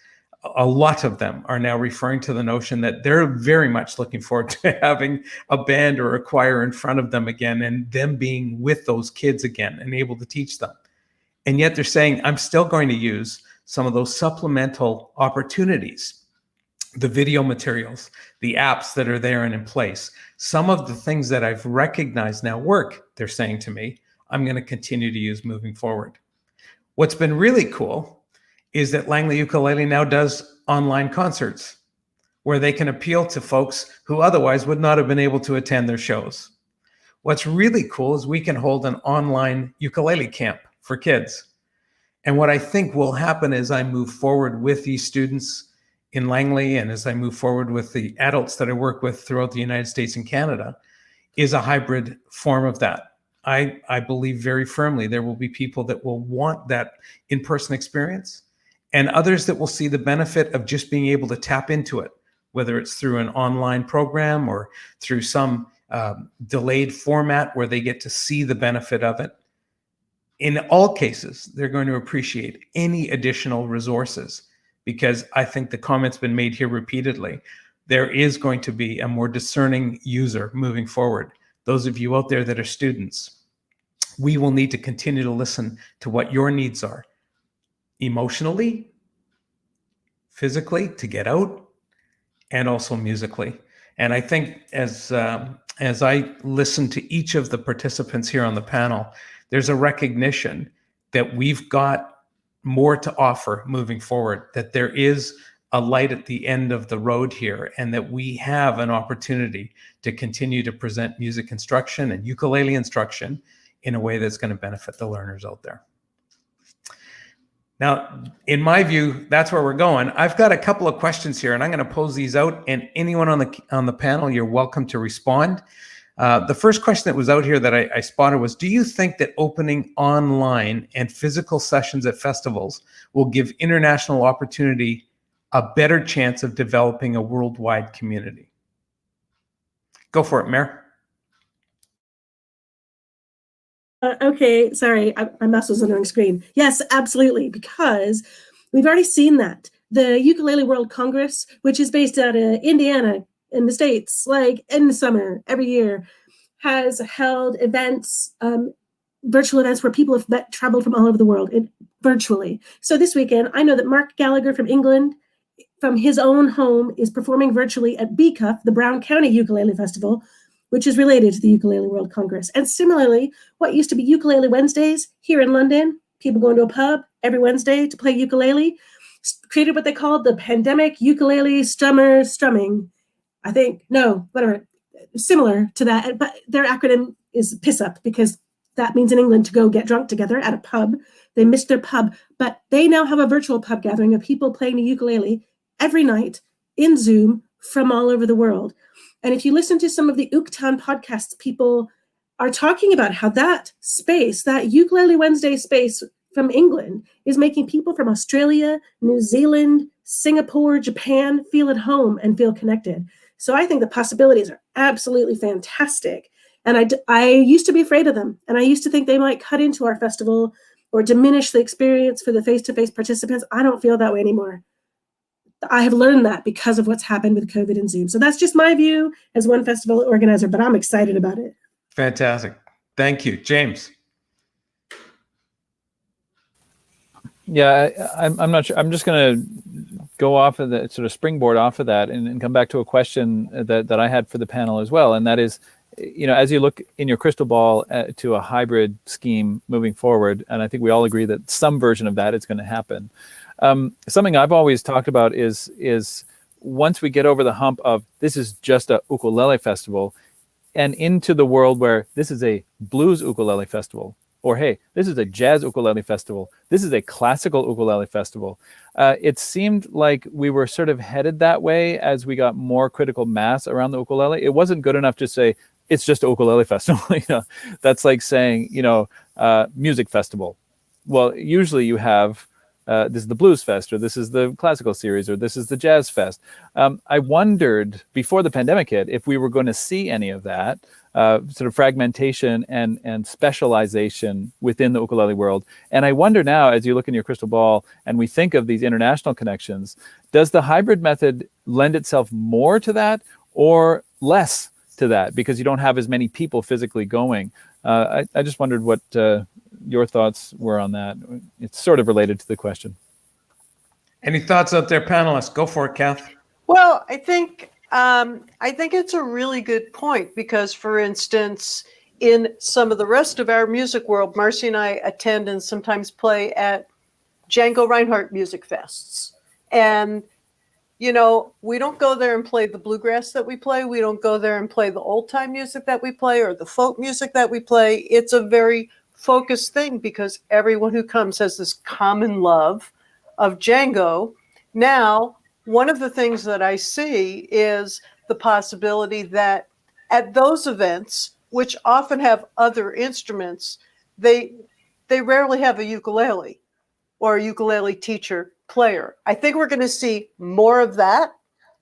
a lot of them are now referring to the notion that they're very much looking forward to having a band or a choir in front of them again, and them being with those kids again and able to teach them. And yet they're saying, I'm still going to use some of those supplemental opportunities, the video materials, the apps that are there and in place. Some of the things that I've recognized now work, they're saying to me, I'm going to continue to use moving forward. What's been really cool is that Langley Ukulele now does online concerts where they can appeal to folks who otherwise would not have been able to attend their shows. What's really cool is we can hold an online ukulele camp for kids. And what I think will happen as I move forward with these students in Langley and as I move forward with the adults that I work with throughout the United States and Canada is a hybrid form of that. I believe very firmly there will be people that will want that in-person experience, and others that will see the benefit of just being able to tap into it, whether it's through an online program or through some delayed format where they get to see the benefit of it. In all cases, they're going to appreciate any additional resources, because I think the comment's been made here repeatedly. There is going to be a more discerning user moving forward. Those of you out there that are students, we will need to continue to listen to what your needs are, emotionally, physically, to get out, and also musically. And I think as I listen to each of the participants here on the panel, there's a recognition that we've got more to offer moving forward, that there is a light at the end of the road here, and that we have an opportunity to continue to present music instruction and ukulele instruction in a way that's going to benefit the learners out there. Now, in my view, that's where we're going. I've got a couple of questions here, and I'm going to pose these out, and anyone on the panel, you're welcome to respond. The first question that was out here that I spotted was, do you think that opening online and physical sessions at festivals will give international opportunity a better chance of developing a worldwide community? Go for it, Mayor. Okay, sorry, my mouse was on the wrong screen. Yes, absolutely, because we've already seen that. The Ukulele World Congress, which is based out of Indiana in the States, like in the summer every year, has held events, virtual events where people have traveled from all over the world virtually. So this weekend, I know that Mark Gallagher from England, from his own home, is performing virtually at BCUF, the Brown County Ukulele Festival, which is related to the Ukulele World Congress. And similarly, what used to be Ukulele Wednesdays here in London, people going to a pub every Wednesday to play ukulele, created what they called the Pandemic Ukulele Strumming. I think, no, whatever, similar to that. But their acronym is PISSUP, because that means in England to go get drunk together at a pub. They missed their pub, but they now have a virtual pub gathering of people playing the ukulele every night in Zoom from all over the world. And if you listen to some of the Uktown podcasts, people are talking about how that space, that Ukulele Wednesday space from England, is making people from Australia, New Zealand, Singapore, Japan feel at home and feel connected. So I think the possibilities are absolutely fantastic. And I used to be afraid of them. And I used to think they might cut into our festival or diminish the experience for the face-to-face participants. I don't feel that way anymore. I have learned that because of what's happened with COVID and Zoom. So that's just my view as one festival organizer, but I'm excited about it. Fantastic. Thank you. James. Yeah, I'm not sure. I'm just going to go off of the sort of springboard off of that and come back to a question that I had for the panel as well. And that is, as you look in your crystal ball to a hybrid scheme moving forward, and I think we all agree that some version of that is going to happen. Something I've always talked about is once we get over the hump of this is just a ukulele festival and into the world where this is a blues ukulele festival or hey, this is a jazz ukulele festival, this is a classical ukulele festival. It seemed like we were sort of headed that way as we got more critical mass around the ukulele. It wasn't good enough to say it's just a ukulele festival. That's like saying, music festival. Well, usually you have this is the Blues Fest, or this is the Classical Series, or this is the Jazz Fest. I wondered before the pandemic hit if we were going to see any of that sort of fragmentation and specialization within the ukulele world. And I wonder now, as you look in your crystal ball and we think of these international connections, does the hybrid method lend itself more to that or less to that because you don't have as many people physically going? I just wondered what your thoughts were on that. It's sort of related to the question. Any thoughts out there, panelists? Go for it, Kath. Well, I think it's a really good point because, for instance, in some of the rest of our music world, Marcy and I attend and sometimes play at Django Reinhardt music fests. And, we don't go there and play the bluegrass that we play. We don't go there and play the old time music that we play or the folk music that we play. It's a very focused thing because everyone who comes has this common love of Django. Now, one of the things that I see is the possibility that at those events, which often have other instruments, they rarely have a ukulele or a ukulele teacher player. I think we're going to see more of that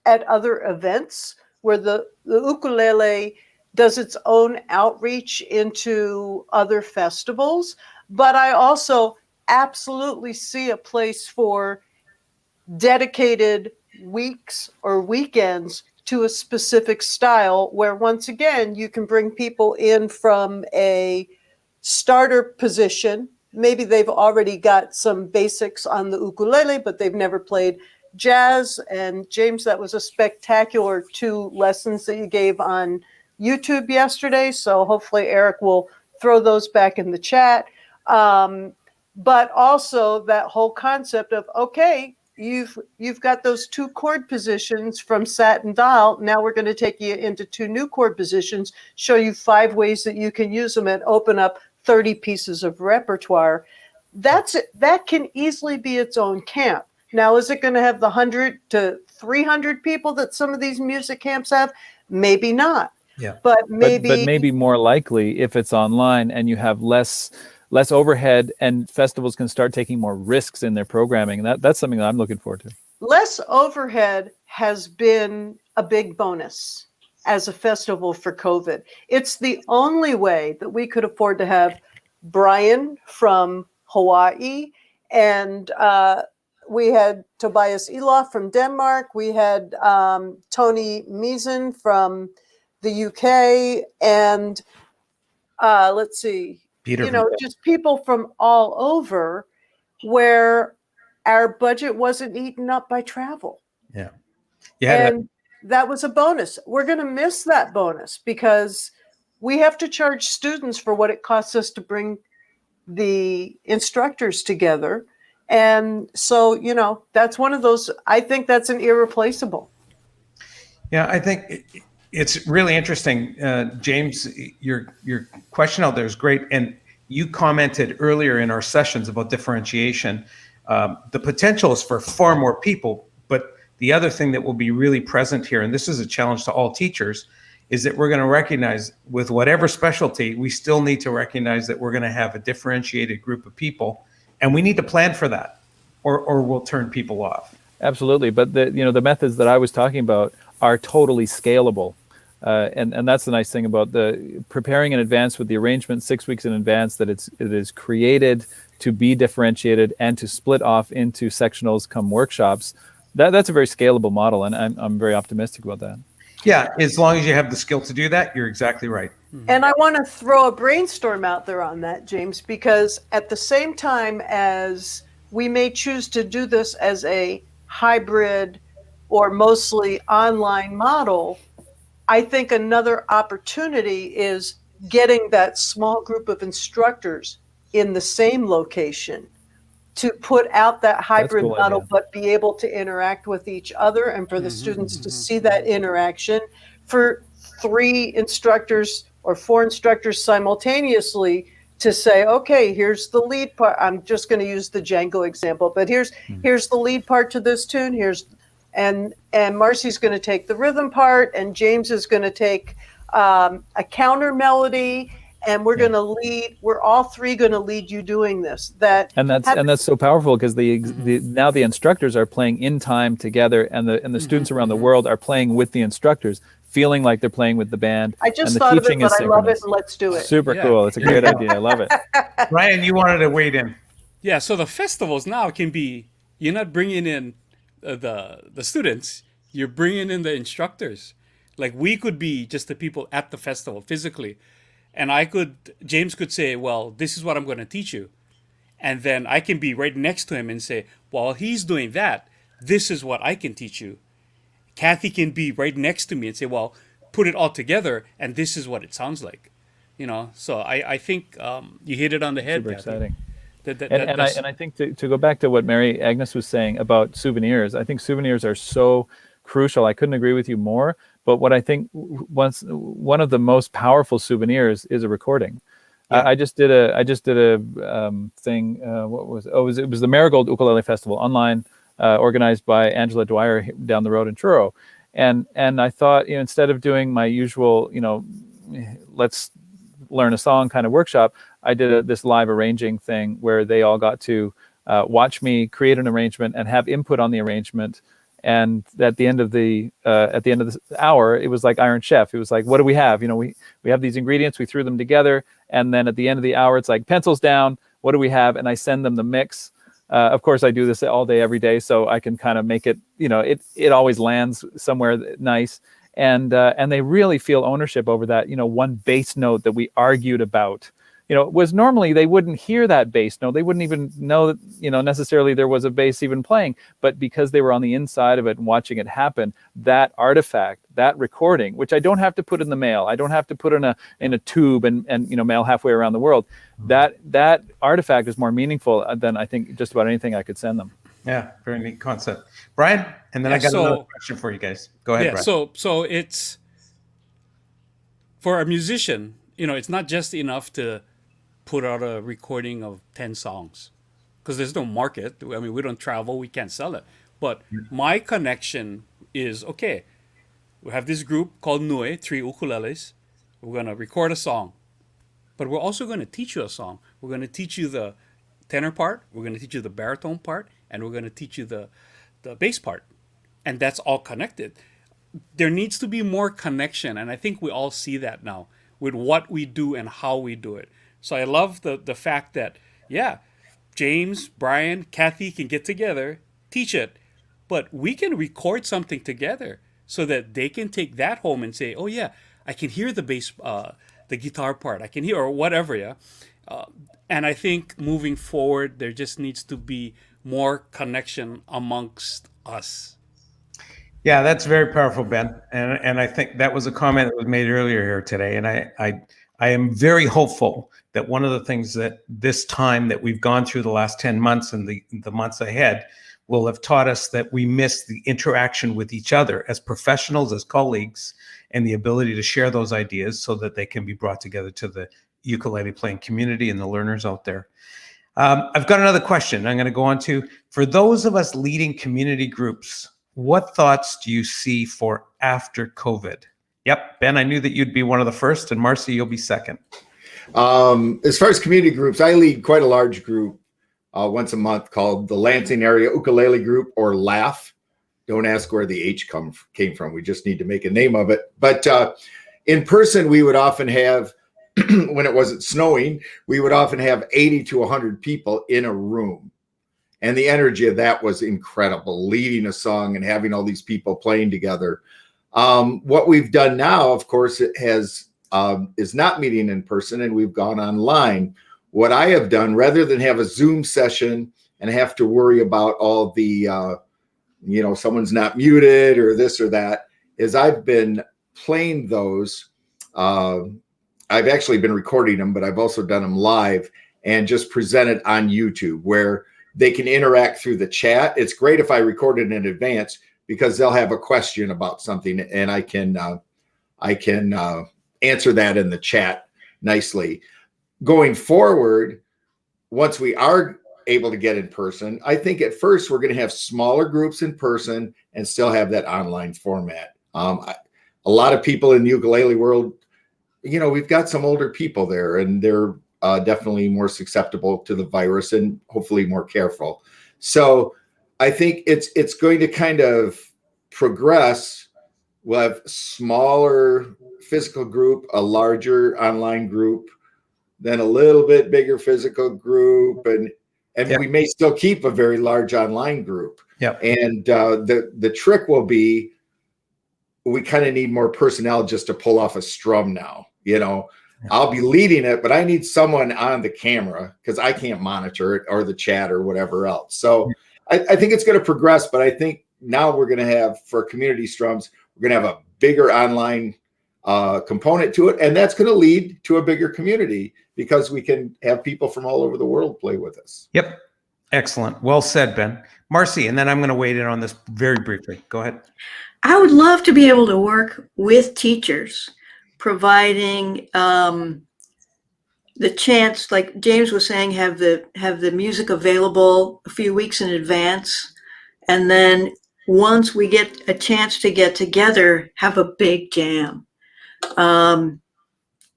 at other events where the ukulele does its own outreach into other festivals. But I also absolutely see a place for dedicated weeks or weekends to a specific style where, once again, you can bring people in from a starter position. Maybe they've already got some basics on the ukulele, but they've never played jazz. And James, that was a spectacular 2 lessons that you gave on YouTube yesterday. So hopefully Eric will throw those back in the chat. But also that whole concept of, okay, you've got those 2 chord positions from Sat and Dial. Now we're going to take you into 2 new chord positions, show you 5 ways that you can use them and open up 30 pieces of repertoire. That can easily be its own camp. Now, is it going to have the 100 to 300 people that some of these music camps have? Maybe not. Yeah. But maybe more likely if it's online and you have less overhead and festivals can start taking more risks in their programming. And that's something that I'm looking forward to. Less overhead has been a big bonus as a festival for COVID. It's the only way that we could afford to have Brian from Hawaii, and we had Tobias Elof from Denmark. We had Tony Meason from the UK, and let's see, Peter, just people from all over where our budget wasn't eaten up by travel. Yeah. And that was a bonus. We're going to miss that bonus because we have to charge students for what it costs us to bring the instructors together. And so, that's one of those, I think that's an irreplaceable. Yeah, I think it's really interesting. James, your question out there is great. And you commented earlier in our sessions about differentiation. The potential is for far more people, but the other thing that will be really present here, and this is a challenge to all teachers, is that we're going to recognize with whatever specialty, we still need to recognize that we're going to have a differentiated group of people, and we need to plan for that, or we'll turn people off. Absolutely, but the methods that I was talking about are totally scalable, and that's the nice thing about the preparing in advance with the arrangement 6 weeks in advance, that it is created to be differentiated and to split off into sectionals come workshops. That's a very scalable model, and I'm very optimistic about that. Yeah, as long as you have the skill to do that, you're exactly right. And I want to throw a brainstorm out there on that, James, because at the same time as we may choose to do this as a hybrid or mostly online model, I think another opportunity is getting that small group of instructors in the same location to put out that hybrid model, but be able to interact with each other and for the students to see that interaction. For 3 instructors or 4 instructors simultaneously to say, okay, here's the lead part. I'm just going to use the Django example, but here's the lead part to this tune. And Marcy's going to take the rhythm part, and James is going to take a counter melody, and we're going to lead. We're all three going to lead you doing this. And that's so powerful, because now the instructors are playing in time together, and the students around the world are playing with the instructors, feeling like they're playing with the band. I just thought of it, but I love it, and let's do it. Super cool. It's a great idea. I love it. Ryan, you wanted to wade in. Yeah, so the festivals now can be, you're not bringing in the students, you're bringing in the instructors. Like, we could be just the people at the festival physically, and James could say, well, this is what I'm going to teach you. And then I can be right next to him and say, while he's doing that, this is what I can teach you. Kathy can be right next to me and say, well, put it all together, and this is what it sounds like. So I think you hit it on the head. Super Kathy. exciting. And I think to go back to what Mary Agnes was saying about souvenirs, I think souvenirs are so crucial. I couldn't agree with you more. But what I think one of the most powerful souvenirs is a recording. Yeah. I just did a thing. What was it? Oh, it was the Marigold Ukulele Festival online, organized by Angela Dwyer down the road in Truro. And I thought, instead of doing my usual, let's learn a song kind of workshop, I did this live arranging thing where they all got to watch me create an arrangement and have input on the arrangement. And at the end of the hour, it was like Iron Chef. It was like, what do we have? We have these ingredients, we threw them together, and then at the end of the hour, it's like, pencils down. What do we have? And I send them the mix. Of course, I do this all day, every day, so I can kind of make it. It always lands somewhere nice, and they really feel ownership over that. One bass note that we argued about. Was normally they wouldn't hear that bass note. They wouldn't even know that, necessarily there was a bass even playing. But because they were on the inside of it and watching it happen, that artifact, that recording, which I don't have to put in the mail, I don't have to put in a tube and mail halfway around the world. That artifact is more meaningful than I think just about anything I could send them. Yeah, very neat concept, Brian. And then I got another question for you guys. Go ahead, Brian. So it's for a musician. It's not just enough to put out a recording of 10 songs, because there's no market. I mean, we don't travel, we can't sell it. But my connection is, okay, we have this group called Nue, 3 ukuleles. We're going to record a song, but we're also going to teach you a song. We're going to teach you the tenor part, we're going to teach you the baritone part, and we're going to teach you the bass part. And that's all connected. There needs to be more connection, and I think we all see that now with what we do and how we do it. So I love the fact that, James, Brian, Kathy can get together, teach it, but we can record something together so that they can take that home and say, oh yeah, I can hear the bass, the guitar part, I can hear, or whatever, and I think moving forward, there just needs to be more connection amongst us. Yeah, that's very powerful, Ben. And I think that was a comment that was made earlier here today. And I am very hopeful that one of the things that this time that we've gone through the last 10 months and the months ahead will have taught us that we miss the interaction with each other as professionals, as colleagues, and the ability to share those ideas so that they can be brought together to the ukulele playing community and the learners out there. I've got another question I'm going to go on to. For those of us leading community groups, what thoughts do you see for after COVID? Yep, Ben, I knew that you'd be one of the first, and Marcy, you'll be second. As far as community groups, I lead quite a large group once a month called the Lansing Area Ukulele Group, or LAUGH. Don't ask where the H came from. We just need to make a name of it. But in person, we would often have, when it wasn't snowing, we would often have 80 to 100 people in a room. And the energy of that was incredible, leading a song and having all these people playing together. What we've done now, of course, it has is not meeting in person, and we've gone online. What I have done, rather than have a Zoom session and have to worry about all the, someone's not muted or this or that, is I've been playing those. I've actually been recording them, but I've also done them live and just presented on YouTube where they can interact through the chat. It's great if I record it in advance because they'll have a question about something and I can answer that in the chat nicely. going forward, once we are able to get in person, I think at first we're going to have smaller groups in person and still have that online format. A lot of people in the ukulele world, we've got some older people there, and they're definitely more susceptible to the virus and hopefully more careful. So I think it's going to kind of progress. We'll have smaller physical group, a larger online group, then a little bit bigger physical group, and Yep. we may still keep a very large online group. Yep. And the trick will be, we kind of need more personnel just to pull off a strum now. I'll be leading it, but I need someone on the camera because I can't monitor it or the chat or whatever else. So I think it's going to progress, but I think now we're going to have, for community strums, we're going to have a bigger online component to it. And that's going to lead to a bigger community because we can have people from all over the world play with us. Yep. Excellent. Well said, Ben. Marcy, and then I'm going to weigh in on this very briefly. Go ahead. I would love to be able to work with teachers, providing the chance, like James was saying, have the music available a few weeks in advance, and then once we get a chance to get together, have a big jam.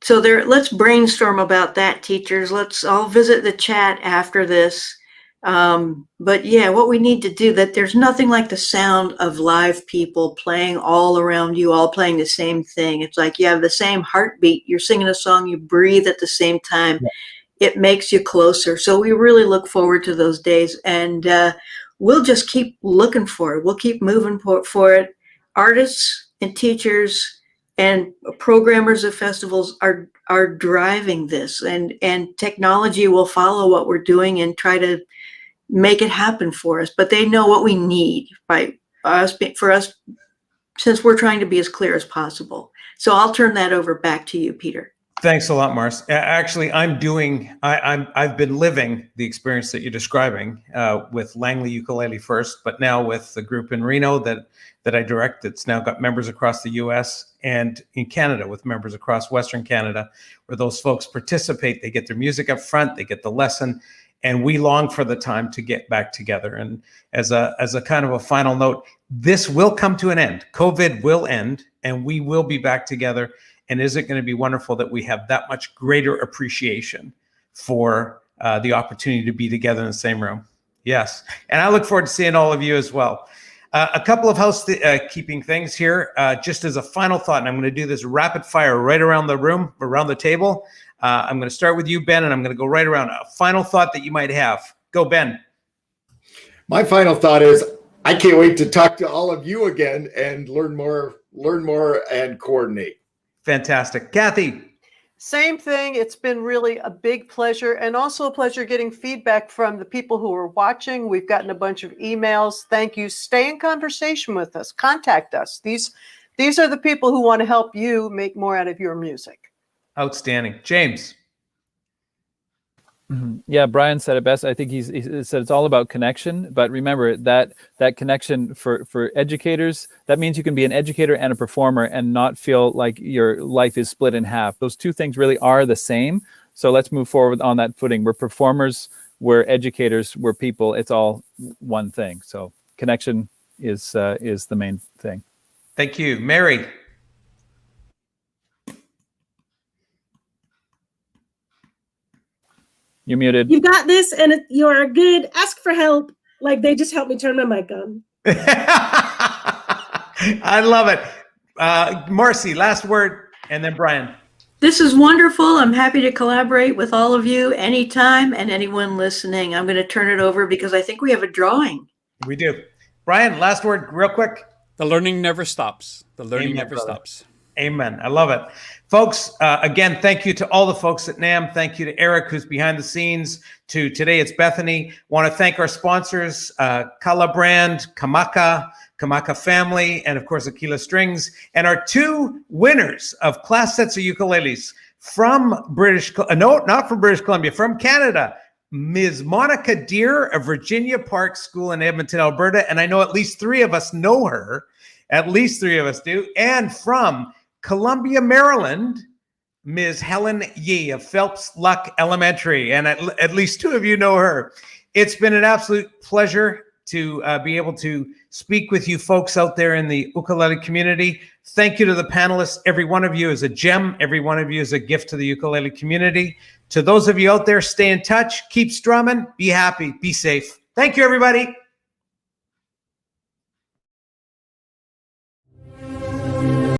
So let's brainstorm about that, teachers. Let's all visit the chat after this. But yeah, what we need to do, that there's nothing like the sound of live people playing all around you, all playing the same thing. It's like you have the same heartbeat. You're singing a song, you breathe at the same time. Yeah. It makes you closer. So we really look forward to those days, and we'll just keep looking for it. We'll keep moving for it. Artists and teachers and programmers of festivals are driving this, and technology will follow what we're doing and try to make it happen for us. But they know what we need for us, since we're trying to be as clear as possible. So I'll turn that over back to you, Peter. Thanks a lot, Mars. Actually, I've been living the experience that you're describing with Langley Ukulele first, but now with the group in Reno that I direct, that's now got members across the US and in Canada with members across Western Canada, where those folks participate. They get their music up front, they get the lesson, and we long for the time to get back together. And as a kind of a final note, this will come to an end. COVID will end, and we will be back together. And is it going to be wonderful that we have that much greater appreciation for the opportunity to be together in the same room? Yes. And I look forward to seeing all of you as well. A couple of housekeeping things here, just as a final thought, and I'm going to do this rapid fire right around the room, around the table. I'm going to start with you, Ben, and I'm going to go right around. A final thought that you might have. Go, Ben. My final thought is, I can't wait to talk to all of you again and learn more and coordinate. Fantastic. Kathy. Same thing. It's been really a big pleasure, and also a pleasure getting feedback from the people who are watching. We've gotten a bunch of emails. Thank you. Stay in conversation with us. Contact us. These are the people who want to help you make more out of your music. Outstanding. James. Yeah, Brian said it best. I think he said it's all about connection. But remember that connection for educators, that means you can be an educator and a performer and not feel like your life is split in half. Those two things really are the same. So let's move forward on that footing. We're performers, we're educators, we're people. It's all one thing. So connection is the main thing. Thank you. Mary. You're muted. You've got this, and you're good. Ask for help. Like, they just helped me turn my mic on. I love it. Marcy, last word, and then Brian. This is wonderful. I'm happy to collaborate with all of you anytime, and anyone listening. I'm going to turn it over because I think we have a drawing. We do. Brian, last word, real quick. The learning never stops. The learning Amen, never brother. stops. Amen. I love it. Folks, again, thank you to all the folks at NAMM. Thank you to Eric, who's behind the scenes. To today, it's Bethany. Want to thank our sponsors, Kala Brand, Kamaka Family, and of course, Aquila Strings, and our two winners of class sets of ukuleles from not from British Columbia, from Canada. Ms. Monica Deere of Virginia Park School in Edmonton, Alberta. And I know at least three of us know her. At least three of us do. And from Columbia, Maryland, Ms. Helen Yee of Phelps Luck Elementary, and at least two of you know her. It's been an absolute pleasure to be able to speak with you folks out there in the ukulele community. Thank you to the panelists. Every one of you is a gem. Every one of you is a gift to the ukulele community. To those of you out there, stay in touch, keep strumming, be happy, be safe. Thank you, everybody.